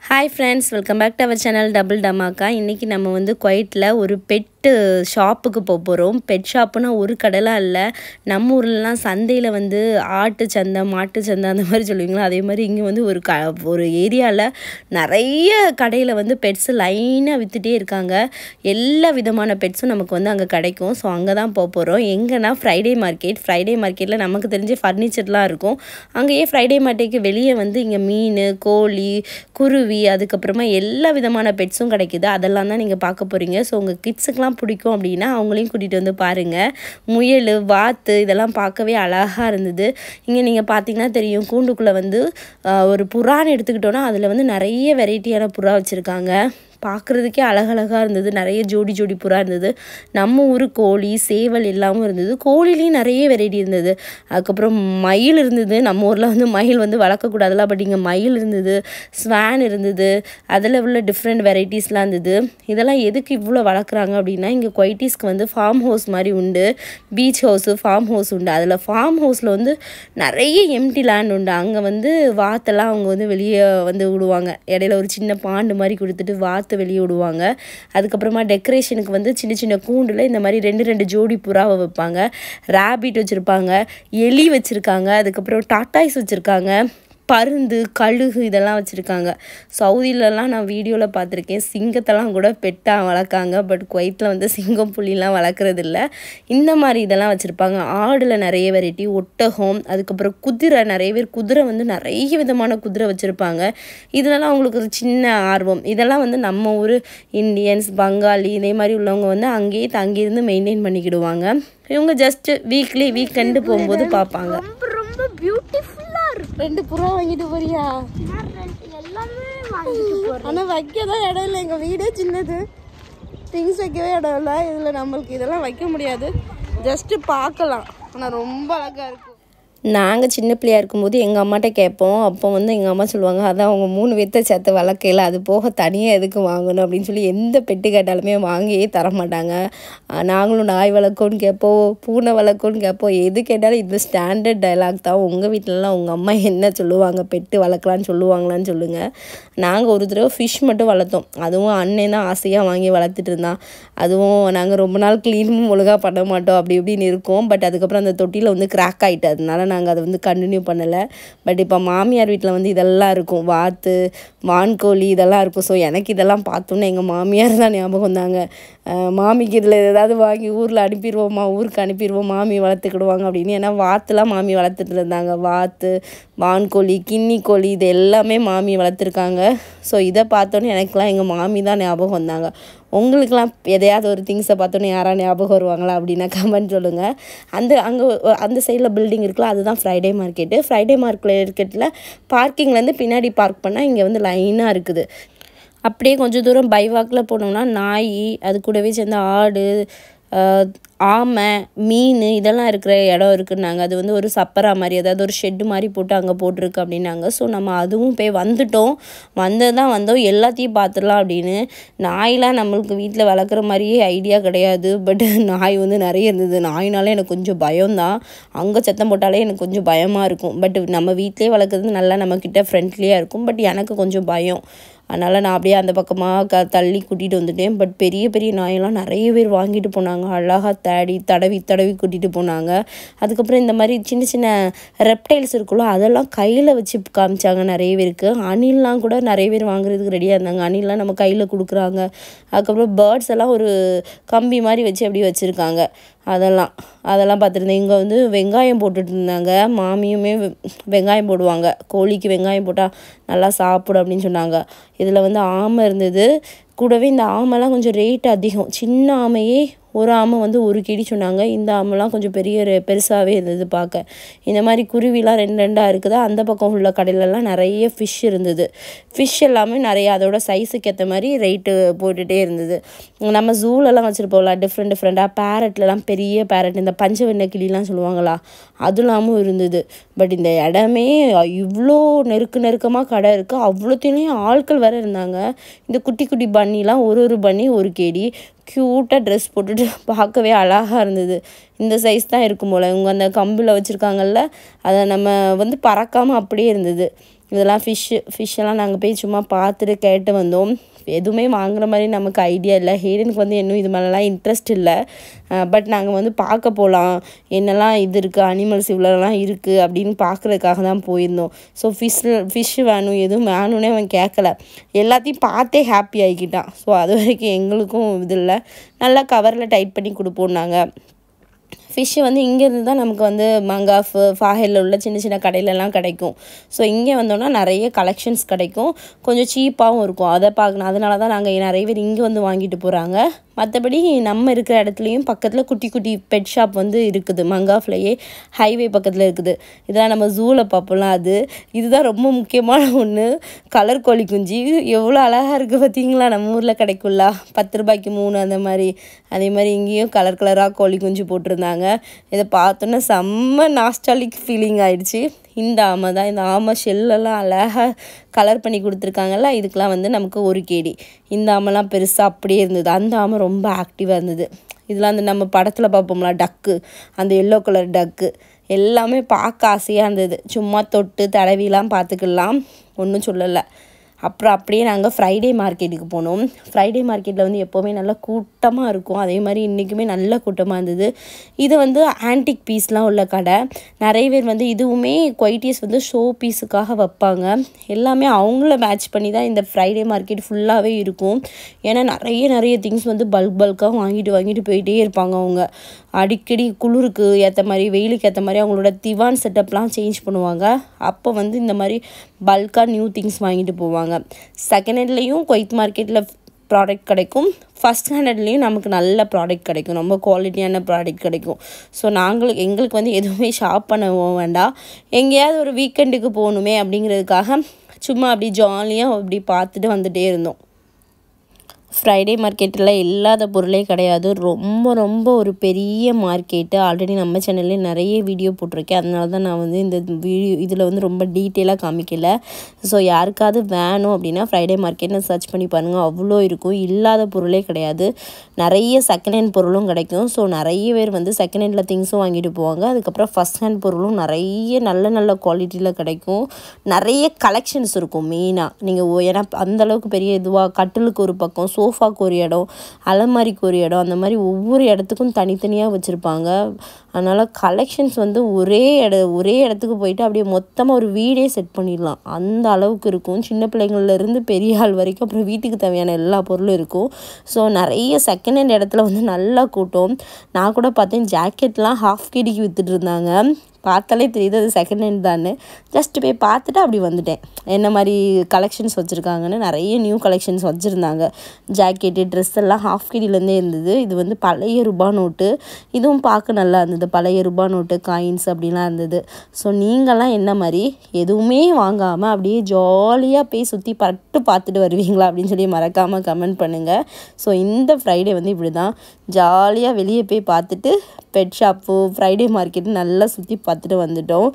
Hi friends, welcome back to our channel Double Dhamaka. இன்னைக்கு நம்ம வந்து குவைட்ல ஒரு பெட் ஷாப்புக்கு போறோம். பெட் ஷாப்னா ஒரு கடைல இல்ல. நம்ம ஊர்லலாம் சந்தையில வந்து ஆட்டு சந்தை, மாட்டு சந்தை அந்த மாதிரி சொல்லுவீங்களா, அதே மாதிரி இங்க வந்து ஒரு ஏரியால நிறைய கடையில வந்து பெட்ஸ் லைனா வித்துட்டே இருக்காங்க. எல்லா விதமான பெட்ஸும் நமக்கு வந்து அங்க கிடைக்கும். சோ அங்க தான் போறோம். எங்கன்னா ஃப்ரைடே மார்க்கெட். ஃப்ரைடே மார்க்கெட்ல நமக்கு தெரிஞ்ச ஃபர்னிச்சர்லாம் இருக்கும். அங்கேயே ஃப்ரைடே மார்க்கெட்டுக்கு வெளியே வந்து இங்க மீன், கோழி, குருவி, அதுக்கப்புறமா எல்லா விதமான பெட்ஸும் கிடைக்குது. அதெல்லாம் தான் நீங்கள் பார்க்க போகிறீங்க. ஸோ உங்கள் கிட்ஸுக்கெலாம் பிடிக்கும் அப்படின்னா அவங்களையும் கூட்டிகிட்டு வந்து பாருங்கள். முயல், வாத்து இதெல்லாம் பார்க்கவே அழகாக இருந்தது. இங்கே நீங்கள் பார்த்தீங்கன்னா தெரியும், கூண்டுக்குள்ளே வந்து ஒரு புறான்னு எடுத்துக்கிட்டோன்னா அதில் வந்து நிறைய வெரைட்டியான புறா வச்சுருக்காங்க. பார்க்குறதுக்கே அழகழகாக இருந்தது. நிறைய ஜோடி புறா இருந்தது. நம்ம ஊர் கோழி, சேவல் எல்லாமும் இருந்தது. கோழிலையும் நிறைய வெரைட்டி இருந்தது. அதுக்கப்புறம் மயில் இருந்தது. நம்ம ஊரில் வந்து மயில் வந்து வளர்க்கக்கூடாதுல, பட் இங்கே மயில் இருந்தது, ஸ்வான் இருந்தது, அதில் உள்ள டிஃப்ரெண்ட் வெரைட்டிஸ்லாம் இருந்தது. இதெல்லாம் எதுக்கு இவ்வளோ வளர்க்குறாங்க அப்படின்னா, இங்கே குவைட்டீஸ்க்கு வந்து ஃபார்ம் ஹவுஸ் மாதிரி உண்டு. பீச் ஹவுஸு, ஃபார்ம் ஹவுஸ் உண்டு. அதில் ஃபார்ம் ஹவுஸில் வந்து நிறைய எம்டி லேண்ட் உண்டு. அங்கே வந்து வாத்தெல்லாம் அவங்க வந்து வெளியே வந்து விடுவாங்க. இடையில ஒரு சின்ன பாண்டு மாதிரி கொடுத்துட்டு வாத்து வெளியே விடுவாங்க. அதுக்கப்புறமா டெக்கரேஷனுக்கு வந்து சின்ன சின்ன கூண்டில் இந்த மாதிரி 2 ஜோடி புறாவை வைப்பாங்க. ராபிட் வச்சுருப்பாங்க, எலி வச்சுருக்காங்க, அதுக்கப்புறம் டாட்டாய்ஸ் வச்சுருக்காங்க, பருந்து, கழுகு இதெல்லாம் வச்சுருக்காங்க. சவுதியிலலாம் நான் வீடியோவில் பார்த்துருக்கேன், சிங்கத்தெல்லாம் கூட பெட்டாக வளர்க்காங்க. பட் குவைத்தில் வந்து சிங்கம், புலிலாம் வளர்க்குறது இல்லை. இந்த மாதிரி இதெல்லாம் வச்சுருப்பாங்க. ஆடில் நிறைய வெரைட்டி, ஒட்டகம், அதுக்கப்புறம் குதிரை, நிறைய பேர் குதிரை வந்து நிறைய விதமான குதிரை வச்சுருப்பாங்க. இதெல்லாம் அவங்களுக்கு ஒரு சின்ன ஆர்வம். இதெல்லாம் வந்து நம்ம ஊர் இந்தியன்ஸ், பங்காளி இதே மாதிரி உள்ளவங்க வந்து அங்கேயே தங்கியிருந்து மெயின்டைன் பண்ணிக்கிடுவாங்க. இவங்க ஜஸ்ட் வீக்கெண்டு போகும்போது பார்ப்பாங்க. ரொம்ப பியூட்டிஃபுல்லா இருக்கு. 2 புறா வாங்கிட்டு போறியா? எல்லாமே வாங்கிட்டு போறேன். ஆனால் வைக்க தான் இடம் இல்லை. எங்கள் வீடே சின்னது, திங்ஸ் வைக்கவே இடம் இல்லை. இதில் நம்மளுக்கு இதெல்லாம் வைக்க முடியாது. ஜஸ்ட்டு பார்க்கலாம். ஆனால் ரொம்ப அழகாக இருக்கும். நாங்கள் சின்ன பிள்ளையாக இருக்கும்போது எங்கள் அம்மாட்ட கேட்போம். அப்போ வந்து எங்கள் அம்மா சொல்லுவாங்க, அதான் அவங்க 3 பேர்த்த சேர்த்து வளர்க்கையில் அது போக தனியாக எதுக்கு வாங்கணும் அப்படின்னு சொல்லி எந்த பெட்டு கேட்டாலுமே வாங்கியே தரமாட்டாங்க. நாங்களும் நாய் வளர்க்கோன்னு கேட்போம், பூனை வளர்க்கோன்னு கேட்போம். எது கேட்டாலும் இந்த ஸ்டாண்டர்ட் டைலாக் தான். உங்கள் வீட்டிலலாம் உங்கள் அம்மா என்ன சொல்லுவாங்க, பெட்டு வளர்க்கலான்னு சொல்லுவாங்களான்னு சொல்லுங்கள். நாங்கள் ஒரு தடவை ஃபிஷ் மட்டும் வளர்த்தோம். அதுவும் அண்ணன் தான் ஆசையாக வாங்கி வளர்த்துட்டு இருந்தான். அதுவும் நாங்கள் ரொம்ப நாள் க்ளீனும் ஒழுங்காக பண்ண மாட்டோம், அப்படி இப்படின்னு இருக்கோம். பட் அதுக்கப்புறம் அந்த தொட்டியில் வந்து கிராக் ஆகிட்டு, அதனால நாங்கள் அதை வந்து கண்டினியூ பண்ணலை. பட் இப்போ மாமியார் வீட்டில் வந்து இதெல்லாம் இருக்கும், வாத்து, வான்கோழி இதெல்லாம் இருக்கும். ஸோ எனக்கு இதெல்லாம் பார்த்தோன்னே எங்கள் மாமியார் தான் ஞாபகம் வந்தாங்க. மாமிக்கு இதில் ஏதாவது வாங்கி ஊரில் அனுப்பிடுவோமா, ஊருக்கு அனுப்பிடுவோம், மாமி வளர்த்துக்கிடுவாங்க அப்படின்னு. ஏன்னா வாத்துலாம் மாமி வளர்த்துட்டு இருந்தாங்க. வாத்து, வான்கோழி, கின்னி கோழி இது எல்லாமே மாமி வளர்த்துருக்காங்க. ஸோ இதை பார்த்தோன்னே எனக்குலாம் எங்கள் மாமி தான் ஞாபகம் வந்தாங்க. உங்களுக்கெலாம் எதையாவது ஒரு திங்ஸை பார்த்தோன்னே யாராவது ஞாபகம் வருவாங்களா அப்படின்னா கமெண்ட் சொல்லுங்கள். அந்த சைடில் பில்டிங் இருக்குல்ல, அதுதான் ஃப்ரைடே மார்க்கெட்டு. ஃப்ரைடே மார்க்கெட்டில் பார்க்கிங்லேருந்து பின்னாடி பார்க் பண்ணால் இங்கே வந்து லைனாக இருக்குது. அப்படியே கொஞ்சம் தூரம் பைவாக்கில் போனோம்னா நாய், அது கூடவே சேர்ந்த ஆடு, ஆமை, மீன் இதெல்லாம் இருக்கிற இடம் இருக்குன்னாங்க. அது வந்து ஒரு சப்பரா மாதிரி, அதாவது ஒரு ஷெட்டு மாதிரி போட்டு அங்கே போட்டிருக்கு அப்படின்னாங்க. ஸோ நம்ம அதுவும் போய் வந்தோம், எல்லாத்தையும் பார்த்துடலாம் அப்படின்னு. நாயெலாம் நம்மளுக்கு வீட்டில் வளர்க்குற மாதிரியே ஐடியா கிடையாது. பட் நாய் வந்து நிறைய இருந்தது. நாயினாலே எனக்கு கொஞ்சம் பயம்தான். அங்கே சத்தம் போட்டாலே எனக்கு கொஞ்சம் பயமாக இருக்கும். பட் நம்ம வீட்டிலே வளர்க்குறது நல்லா நம்மக்கிட்ட ஃப்ரெண்ட்லியாக இருக்கும். பட் எனக்கு கொஞ்சம் பயம். அதனால் நான் அப்படியே அந்த பக்கமாக தள்ளி கூட்டிகிட்டு வந்துட்டேன். பட் பெரிய பெரிய நாயெல்லாம் நிறைய பேர் வாங்கிட்டு போனாங்க. அழகாக தடவி கூட்டிகிட்டு போனாங்க. அதுக்கப்புறம் இந்த மாதிரி சின்ன சின்ன ரெப்டைல்ஸ் இருக்குல்ல, அதெல்லாம் கையில் வச்சு காமிச்சாங்க நிறைய பேருக்கு. அணில்லாம் கூட நிறைய பேர் வாங்குறதுக்கு ரெடியாக இருந்தாங்க. அணில்லாம் நம்ம கையில் கொடுக்குறாங்க. அதுக்கப்புறம் பேர்ட்ஸ் எல்லாம் ஒரு கம்பி மாதிரி வச்சு அப்படி வச்சுருக்காங்க. அதெல்லாம் பார்த்துருந்தேன். இங்கே வந்து வெங்காயம் போட்டுட்டு இருந்தாங்க. மாமியுமே வெங்காயம் போடுவாங்க. கோழிக்கு வெங்காயம் போட்டால் நல்லா சாப்பிடும் அப்படின்னு சொன்னாங்க. இதில் வந்து ஆமை இருந்தது. கூடவே இந்த ஆமைலாம் கொஞ்சம் ரேட் அதிகம். சின்ன ஆமையே ஒரு ஆமை வந்து 1 கேடி சொன்னாங்க. இந்த ஆமைலாம் கொஞ்சம் பெருசாகவே இருந்தது பார்க்க. இந்த மாதிரி குருவிலாம் 2 இருக்குதா. அந்த பக்கம் உள்ள கடையிலலாம் நிறைய ஃபிஷ் இருந்தது. ஃபிஷ் எல்லாமே நிறைய அதோட சைஸுக்கு ஏற்ற மாதிரி ரேட்டு போட்டுகிட்டே இருந்தது. நம்ம ஜூலெல்லாம் வச்சுருப்போம்ல, டிஃப்ரெண்ட்டாக பேரட்லலாம் பெரிய பேரட், இந்த பஞ்சவெண்ணெய் கிளிலாம் சொல்லுவாங்களா, அதுலாமும் இருந்தது. பட் இந்த இடமே இவ்வளோ நெருக்கமாக கடை இருக்குது. அவ்வளோத்தையும் ஆட்கள் வேறு இருந்தாங்க. இந்த குட்டி பன்னிலாம் ஒரு பன்னி 1 கேடி க்யூட்டாக ட்ரெஸ் போட்டுட்டு பார்க்கவே அழகாக இருந்தது. இந்த சைஸ் தான் இருக்கும் போல். இவங்க அந்த கம்பில் வச்சுருக்காங்கல்ல, அதை நம்ம வந்து பறக்காமல் அப்படியே இருந்தது. இதெல்லாம் ஃபிஷ்ஷெல்லாம் நாங்கள் போய் சும்மா பார்த்துட்டு கேட்டு வந்தோம். எதுவுமே வாங்குற மாதிரி நமக்கு ஐடியா இல்லை. ஹேடனுக்கு வந்து இன்னும் இது மேலெலாம் இன்ட்ரெஸ்ட் இல்லை. பட் நாங்கள் வந்து பார்க்க போகலாம், என்னெல்லாம் இது இருக்குது, அனிமல்ஸ் இவ்வளோலாம் இருக்குது அப்படின்னு பார்க்குறதுக்காக தான் போயிருந்தோம். ஸோ ஃபிஷ்ஷு வேணும், எதுவும் வேணும்னே அவன் கேட்கல, எல்லாத்தையும் பார்த்தே ஹாப்பி ஆகிக்கிட்டான். ஸோ அது வரைக்கும் எங்களுக்கும் இது இல்லை. நல்லா கவரில் டைட் பண்ணி கொடுப்போம் நாங்கள். ஃபிஷ்ஷு வந்து இங்கேருந்து தான் நமக்கு வந்து மங்காஃப் ஃபாஹெல்ல உள்ள சின்ன சின்ன கடையிலலாம் கிடைக்கும். ஸோ இங்கே வந்தோன்னா நிறைய கலெக்ஷன்ஸ் கிடைக்கும், கொஞ்சம் சீப்பாகவும் இருக்கும். அதை பார்க்கணும், அதனால தான் நாங்கள் நிறைய பேர் இங்கே வந்து வாங்கிட்டு போகிறாங்க. மற்றபடி நம்ம இருக்கிற இடத்துலையும் பக்கத்தில் குட்டி குட்டி பெட் ஷாப் வந்து இருக்குது. மங்காஃப்லேயே ஹைவே பக்கத்தில் இருக்குது. இதெல்லாம் நம்ம ஜூவில் பார்ப்போம்லாம். இதுதான் ரொம்ப முக்கியமான ஒன்று. கலர் கோழி குஞ்சு எவ்வளோ அழகாக இருக்குது பார்த்தீங்களா. நம்ம ஊரில் கிடைக்கும்ல 10 ரூபாய்க்கு 3 அந்த மாதிரி. அதே மாதிரி இங்கேயும் கலர் கலராக கோழி குஞ்சு போட்டிருந்தாங்க. இதை பார்த்தோன்னா செம்ம நாஸ்டாலிக் ஃபீலிங் ஆகிடுச்சு. இந்த ஆமை தான். இந்த ஆமை ஷெல்லெல்லாம் அழகாக கலர் பண்ணி கொடுத்துருக்காங்கல்ல, இதுக்கெலாம் வந்து நமக்கு 1 கேடி. இந்த ஆமைலாம் பெருசாக அப்படியே இருந்தது. அந்த ஆமை ரொம்ப ஆக்டிவாக இருந்தது. இதெல்லாம் அந்த நம்ம படத்தில் பார்ப்போம்ல டக்கு, அந்த எல்லோ கலர் டக்கு எல்லாமே பார்க்க ஆசையாக இருந்தது. சும்மா தொட்டு தடவிலாம் பார்த்துக்கலாம், ஒன்றும் சொல்லலை. அப்புறம் அப்படியே நாங்கள் ஃப்ரைடே மார்க்கெட்டுக்கு போனோம். ஃப்ரைடே மார்க்கெட்டில் வந்து எப்போவுமே நல்லா கூட்டமாக இருக்கும். அதே மாதிரி இன்றைக்குமே நல்ல கூட்டமாக இருந்தது. இது வந்து ஆன்டிக் பீஸ்லாம் உள்ள கடை. நிறைய பேர் வந்து இதுவுமே குவைட்டியஸ் வந்து ஷோ பீஸுக்காக வைப்பாங்க. எல்லாமே அவங்கள மேட்ச் பண்ணி தான் இந்த ஃப்ரைடே மார்க்கெட் ஃபுல்லாகவே இருக்கும். ஏன்னா நிறைய திங்ஸ் வந்து பல்காக வாங்கிட்டு போயிட்டே இருப்பாங்க அவங்க. அடிக்கடி குளிருக்கு ஏற்ற மாதிரி, வெயிலுக்கு ஏற்ற மாதிரி அவங்களோட திவான் செட்டப்லாம் சேஞ்ச் பண்ணுவாங்க. அப்போ வந்து இந்த மாதிரி பல்காக நியூ திங்ஸ் வாங்கிட்டு போவாங்க. செகண்ட் ஹேண்ட்லேயும் குவைத் மார்க்கெட்டில் ப்ராடக்ட் கிடைக்கும், ஃபஸ்ட் ஹேண்ட்லேயும் நமக்கு நல்ல ப்ராடக்ட் கிடைக்கும், ரொம்ப குவாலிட்டியான ப்ராடக்ட் கிடைக்கும். ஸோ எங்களுக்கு வந்து எதுவுமே ஷாப் பண்ண வேண்டாம், எங்கேயாவது ஒரு வீக்கெண்டுக்கு போகணுமே அப்படிங்கிறதுக்காக சும்மா அப்படி ஜாலியாக அப்படி பார்த்துட்டு வந்துகிட்டே இருந்தோம். ஃப்ரைடே மார்க்கெட்டில் இல்லாத பொருளே கிடையாது. ரொம்ப ஒரு பெரிய மார்க்கெட்டு. ஆல்ரெடி நம்ம சேனல்லே நிறைய வீடியோ போட்டிருக்கேன். அதனால தான் நான் வந்து இந்த இதில் வந்து ரொம்ப டீட்டெயிலாக காமிக்கல. ஸோ யாருக்காவது வேணும் அப்படின்னா ஃப்ரைடே மார்க்கெட்னு சர்ச் பண்ணி பாருங்கள், அவ்வளோ இருக்கும். இல்லாத பொருளே கிடையாது. நிறைய செகண்ட் ஹேண்ட் பொருளும் கிடைக்கும். ஸோ நிறைய பேர் வந்து செகண்ட் ஹேண்டில் திங்ஸும் வாங்கிட்டு போவாங்க. அதுக்கப்புறம் ஃபஸ்ட் ஹேண்ட் பொருளும் நிறைய நல்ல குவாலிட்டியில் கிடைக்கும். நிறைய கலெக்ஷன்ஸ் இருக்கும். மெயினாக நீங்கள் ஏன்னா அந்தளவுக்கு பெரிய இதுவாக கட்டிலுக்கு ஒரு பக்கம், சோஃபாக்கு ஒரு இடம், அலமாரிக்கு ஒரு இடம், அந்த மாதிரி ஒவ்வொரு இடத்துக்கும் தனித்தனியாக வச்சுருப்பாங்க. அதனால் கலெக்ஷன்ஸ் வந்து ஒரே இடத்துக்கு போயிட்டு அப்படியே மொத்தமாக ஒரு வீடே செட் பண்ணிடலாம், அந்த அளவுக்கு இருக்கும். சின்ன பிள்ளைங்கள்லேருந்து பெரிய ஆள் வரைக்கும், அப்புறம் வீட்டுக்கு தேவையான எல்லா பொருளும் இருக்கும். ஸோ நிறைய செகண்ட் ஹேண்ட் இடத்துல வந்து நல்லா கூட்டம். நான் கூட பார்த்தேன் ஜாக்கெட்லாம் ½ கேடிக்கு விற்றுட்டு இருந்தாங்க. பார்த்தாலே தெரியுது அது செகண்ட் ஹேண்ட் தானே. ஜஸ்ட் போய் பார்த்துட்டு அப்படி வந்துட்டேன். என்ன மாதிரி கலெக்ஷன்ஸ் வச்சுருக்காங்கன்னு. நிறைய நியூ கலெக்ஷன்ஸ் வச்சுருந்தாங்க. ஜாக்கெட்டு, ட்ரெஸ் எல்லாம் ½ கேடிலேருந்தே இருந்தது. இது வந்து பழைய ரூபா நோட்டு. இதுவும் பார்க்க நல்லா இருந்தது. பழைய ரூபா நோட்டு, காயின்ஸ் அப்படிலாம் இருந்தது. ஸோ நீங்கள்லாம் என்ன மாதிரி எதுவுமே வாங்காமல் அப்படியே ஜாலியாக போய் சுற்றி பார்த்துட்டு வருவீங்களா அப்படின்னு சொல்லி மறக்காமல் கமெண்ட் பண்ணுங்கள். ஸோ இந்த ஃப்ரைடே வந்து இப்படி தான் ஜாலியாக வெளியே போய் பார்த்துட்டு பெட் ஷாப்பு, ஃப்ரைடே மார்க்கெட்டு நல்லா சுற்றி பார்த்துட்டு வந்துட்டோம்.